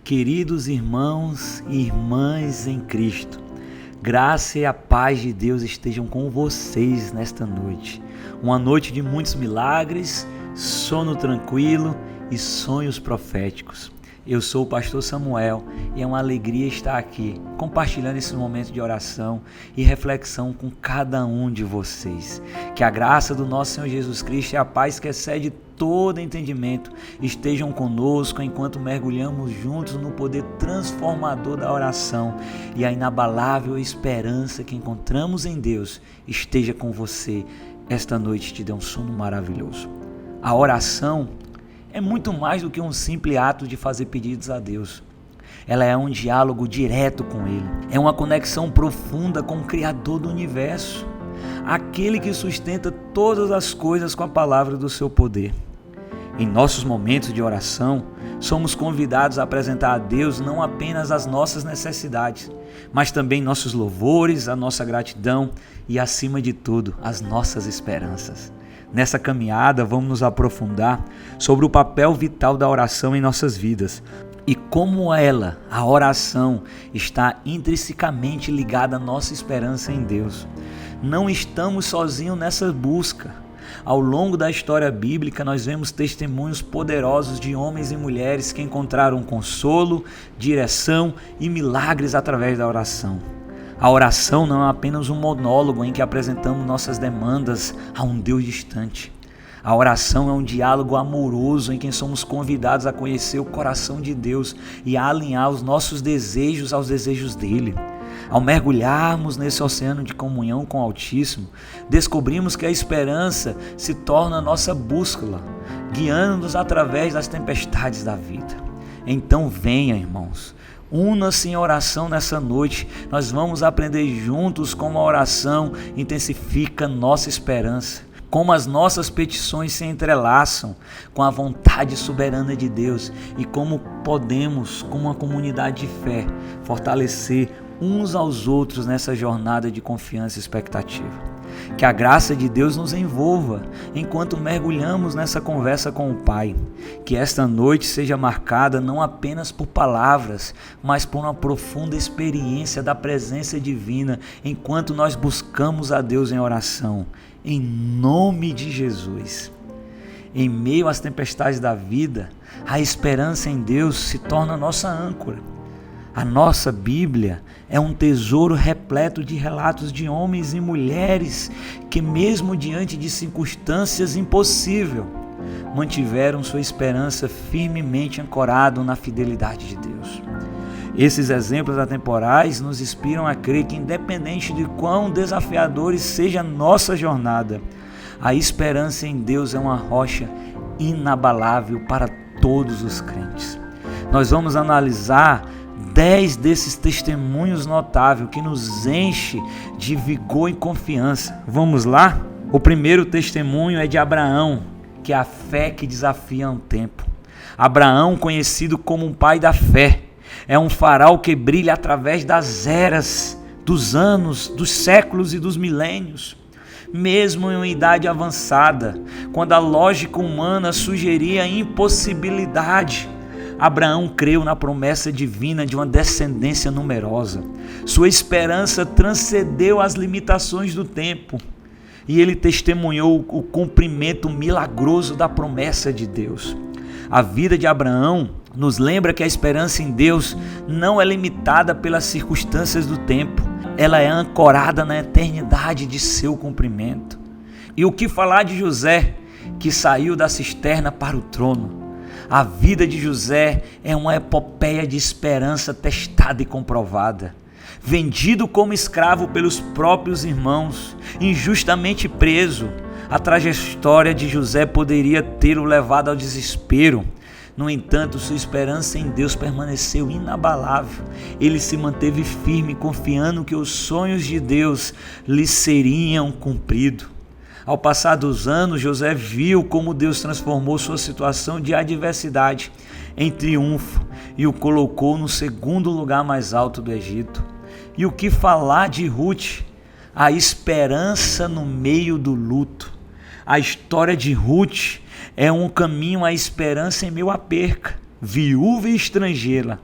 Queridos irmãos e irmãs em Cristo, graça e a paz de Deus estejam com vocês nesta noite. Uma noite de muitos milagres, sono tranquilo e sonhos proféticos. Eu sou o pastor Samuel e é uma alegria estar aqui, compartilhando esse momento de oração e reflexão com cada um de vocês. Que a graça do nosso Senhor Jesus Cristo e a paz que excede todo entendimento estejam conosco enquanto mergulhamos juntos no poder transformador da oração, e a inabalável esperança que encontramos em Deus esteja com você esta noite. Te dê um sono maravilhoso. A oração é muito mais do que um simples ato de fazer pedidos a Deus. Ela é um diálogo direto com Ele. É uma conexão profunda com o Criador do Universo, aquele que sustenta todas as coisas com a palavra do seu poder. Em nossos momentos de oração, somos convidados a apresentar a Deus não apenas as nossas necessidades, mas também nossos louvores, a nossa gratidão e, acima de tudo, as nossas esperanças. Nessa caminhada, vamos nos aprofundar sobre o papel vital da oração em nossas vidas e como ela, a oração, está intrinsecamente ligada à nossa esperança em Deus. Não estamos sozinhos nessa busca. Ao longo da história bíblica, nós vemos testemunhos poderosos de homens e mulheres que encontraram consolo, direção e milagres através da oração. A oração não é apenas um monólogo em que apresentamos nossas demandas a um Deus distante. A oração é um diálogo amoroso em que somos convidados a conhecer o coração de Deus e a alinhar os nossos desejos aos desejos dele. Ao mergulharmos nesse oceano de comunhão com o Altíssimo, descobrimos que a esperança se torna nossa bússola, guiando-nos através das tempestades da vida. Então venha, irmãos, una-se em oração nessa noite. Nós vamos aprender juntos como a oração intensifica nossa esperança, como as nossas petições se entrelaçam com a vontade soberana de Deus e como podemos, como uma comunidade de fé, fortalecer uns aos outros nessa jornada de confiança e expectativa. Que a graça de Deus nos envolva enquanto mergulhamos nessa conversa com o Pai. Que esta noite seja marcada não apenas por palavras, mas por uma profunda experiência da presença divina enquanto nós buscamos a Deus em oração. Em nome de Jesus. Em meio às tempestades da vida, a esperança em Deus se torna nossa âncora. A nossa Bíblia é um tesouro repleto de relatos de homens e mulheres que, mesmo diante de circunstâncias impossíveis, mantiveram sua esperança firmemente ancorada na fidelidade de Deus. Esses exemplos atemporais nos inspiram a crer que, independente de quão desafiadores seja a nossa jornada, a esperança em Deus é uma rocha inabalável para todos os crentes. Nós vamos analisar 10 desses testemunhos notáveis que nos enche de vigor e confiança. Vamos lá? O primeiro testemunho é de Abraão, que é a fé que desafia o tempo. Abraão, conhecido como um pai da fé, é um farol que brilha através das eras, dos anos, dos séculos e dos milênios. Mesmo em uma idade avançada, quando a lógica humana sugeria a impossibilidade, Abraão creu na promessa divina de uma descendência numerosa. Sua esperança transcendeu as limitações do tempo e ele testemunhou o cumprimento milagroso da promessa de Deus. A vida de Abraão nos lembra que a esperança em Deus não é limitada pelas circunstâncias do tempo. Ela é ancorada na eternidade de seu cumprimento. E o que falar de José, que saiu da cisterna para o trono? A vida de José é uma epopeia de esperança testada e comprovada. Vendido como escravo pelos próprios irmãos, injustamente preso, a trajetória de José poderia ter o levado ao desespero. No entanto, sua esperança em Deus permaneceu inabalável. Ele se manteve firme, confiando que os sonhos de Deus lhe seriam cumpridos. Ao passar dos anos, José viu como Deus transformou sua situação de adversidade em triunfo e o colocou no segundo lugar mais alto do Egito. E o que falar de Ruth? A esperança no meio do luto. A história de Ruth é um caminho à esperança em meio à perca. viúva e estrangeira,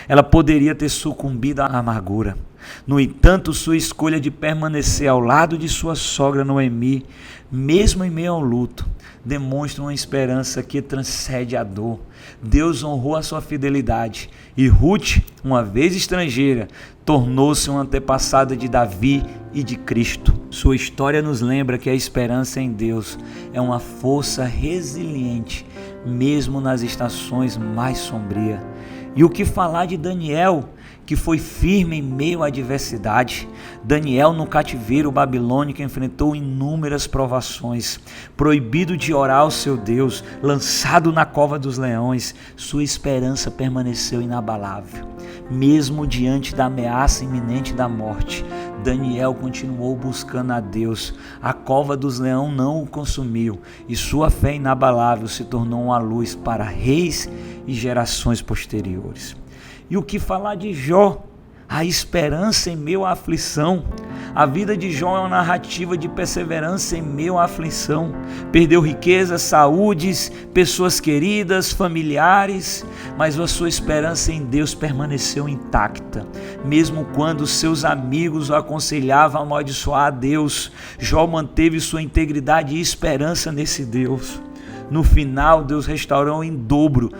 ela poderia ter sucumbido à amargura. No entanto, sua escolha de permanecer ao lado de sua sogra Noemi, mesmo em meio ao luto, demonstra uma esperança que transcende a dor. Deus honrou a sua fidelidade e Ruth, uma vez estrangeira, tornou-se uma antepassada de Davi e de Cristo. Sua história nos lembra que a esperança em Deus é uma força resiliente, mesmo nas estações mais sombrias. E o que falar de Daniel, que foi firme em meio à adversidade? Daniel, no cativeiro babilônico, enfrentou inúmeras provações. Proibido de orar ao seu Deus, lançado na cova dos leões, sua esperança permaneceu inabalável. Mesmo diante da ameaça iminente da morte, Daniel continuou buscando a Deus. A cova dos leões não o consumiu e sua fé inabalável se tornou uma luz para reis e gerações posteriores. E o que falar de Jó? A esperança em meio à aflição. A vida de Jó é uma narrativa de perseverança em meio à aflição. Perdeu riquezas, saúdes, pessoas queridas, familiares, mas a sua esperança em Deus permaneceu intacta. Mesmo quando seus amigos o aconselhavam a amaldiçoar a Deus, Jó manteve sua integridade e esperança nesse Deus. No final, Deus restaurou em dobro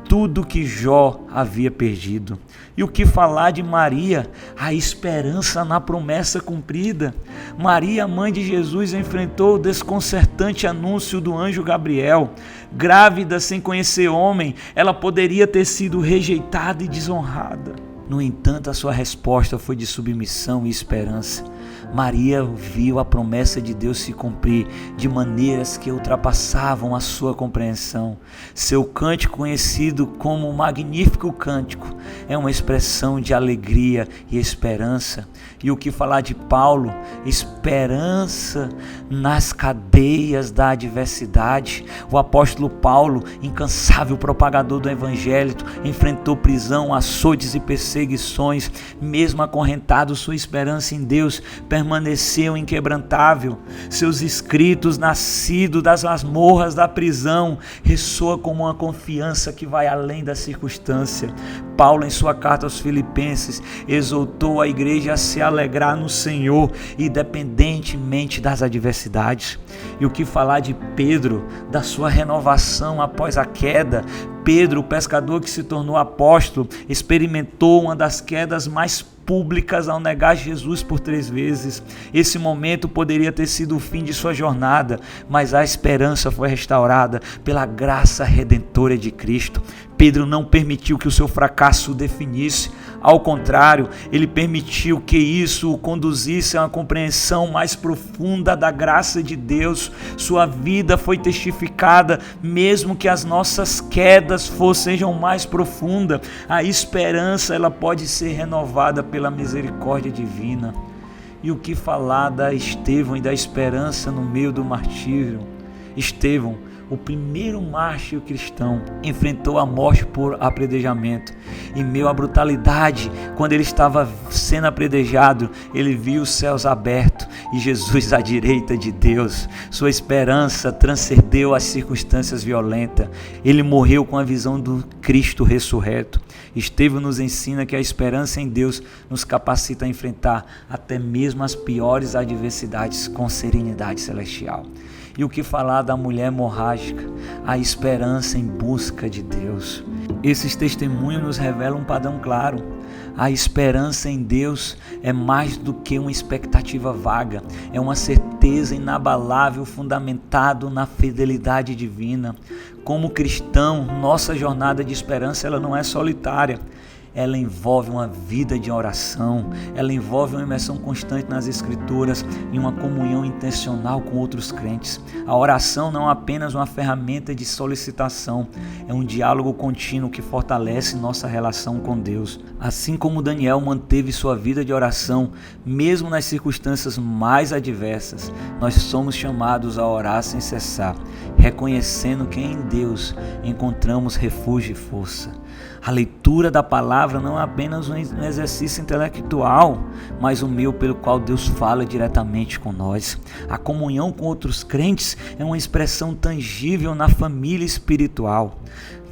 tudo que Jó havia perdido. E o que falar de Maria? A esperança na promessa cumprida. Maria, mãe de Jesus, enfrentou o desconcertante anúncio do anjo Gabriel. Grávida, sem conhecer homem, ela poderia ter sido rejeitada e desonrada. No entanto, a sua resposta foi de submissão e esperança. Maria viu a promessa de Deus se cumprir de maneiras que ultrapassavam a sua compreensão. Seu cântico, conhecido como o Magnífico Cântico, é uma expressão de alegria e esperança. E o que falar de Paulo? Esperança nas cadeias da adversidade. O apóstolo Paulo, incansável propagador do evangelho, enfrentou prisão, açoites e perseguições. Mesmo acorrentado, sua esperança em Deus permaneceu inquebrantável. Seus escritos, nascidos das masmorras da prisão, ressoa como uma confiança que vai além da circunstância. Paulo, em sua carta aos Filipenses, exortou a igreja a se alegrar no Senhor, independentemente das adversidades. E o que falar de Pedro, da sua renovação após a queda? Pedro, o pescador que se tornou apóstolo, experimentou uma das quedas mais públicas ao negar Jesus por 3 vezes. Esse momento poderia ter sido o fim de sua jornada, mas a esperança foi restaurada pela graça redentora de Cristo. Pedro não permitiu que o seu fracasso o definisse. Ao contrário, ele permitiu que isso o conduzisse a uma compreensão mais profunda da graça de Deus. Sua vida foi testificada, mesmo que as nossas quedas sejam mais profundas. A esperança, ela pode ser renovada pela misericórdia divina. E o que falar da Estevão e da esperança no meio do martírio? Estevão, o primeiro mártir cristão, enfrentou a morte por apedrejamento. Em meio à brutalidade, quando ele estava sendo apedrejado, ele viu os céus abertos e Jesus à direita de Deus. Sua esperança transcendeu as circunstâncias violentas. Ele morreu com a visão do Cristo ressurreto. Estevão nos ensina que a esperança em Deus nos capacita a enfrentar até mesmo as piores adversidades com serenidade celestial. E o que falar da mulher hemorrágica? A esperança em busca de Deus. Esses testemunhos nos revelam um padrão claro. A esperança em Deus é mais do que uma expectativa vaga, é uma certeza inabalável fundamentado na fidelidade divina. Como cristão, nossa jornada de esperança ela não é solitária. Ela envolve uma vida de oração, ela envolve uma imersão constante nas Escrituras e uma comunhão intencional com outros crentes. A oração não é apenas uma ferramenta de solicitação, é um diálogo contínuo que fortalece nossa relação com Deus. Assim como Daniel manteve sua vida de oração, mesmo nas circunstâncias mais adversas, nós somos chamados a orar sem cessar, reconhecendo que em Deus encontramos refúgio e força. A leitura da palavra não é apenas um exercício intelectual, mas um meio pelo qual Deus fala diretamente com nós. A comunhão com outros crentes é uma expressão tangível na família espiritual.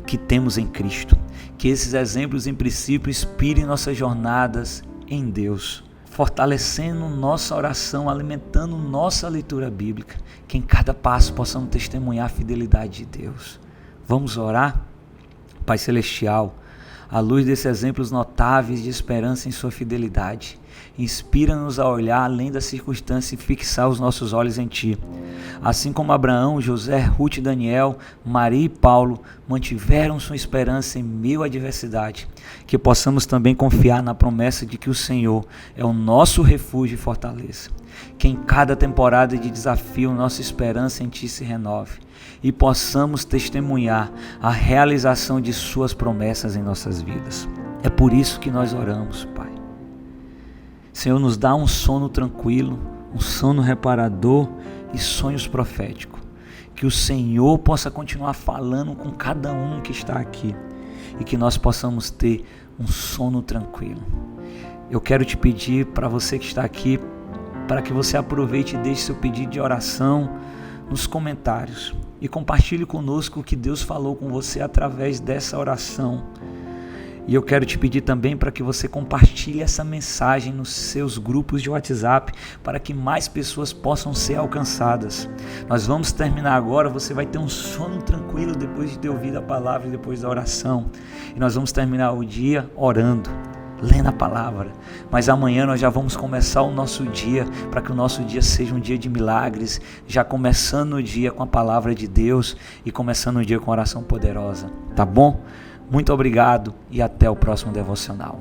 que temos em Cristo. Que esses exemplos, em princípio, inspirem nossas jornadas em Deus, fortalecendo nossa oração, alimentando nossa leitura bíblica, que em cada passo possamos testemunhar a fidelidade de Deus. Vamos orar? Pai Celestial, à luz desses exemplos notáveis de esperança em sua fidelidade, inspira-nos a olhar além das circunstâncias e fixar os nossos olhos em Ti. Assim como Abraão, José, Ruth e Daniel, Maria e Paulo mantiveram sua esperança em meio à adversidade, que possamos também confiar na promessa de que o Senhor é o nosso refúgio e fortaleza. Que em cada temporada de desafio nossa esperança em Ti se renove e possamos testemunhar a realização de Suas promessas em nossas vidas. É por isso que nós oramos, Pai. Senhor, nos dá um sono tranquilo, um sono reparador e sonhos proféticos. Que o Senhor possa continuar falando com cada um que está aqui e que nós possamos ter um sono tranquilo. Eu quero te pedir para você que está aqui, para que você aproveite e deixe seu pedido de oração nos comentários e compartilhe conosco o que Deus falou com você através dessa oração. E eu quero te pedir também para que você compartilhe essa mensagem nos seus grupos de WhatsApp, para que mais pessoas possam ser alcançadas. Nós vamos terminar agora, você vai ter um sono tranquilo depois de ter ouvido a palavra e depois da oração. E nós vamos terminar o dia orando, lendo a palavra. Mas amanhã nós já vamos começar o nosso dia, para que o nosso dia seja um dia de milagres, já começando o dia com a palavra de Deus e começando o dia com oração poderosa. Tá bom? Muito obrigado e até o próximo devocional.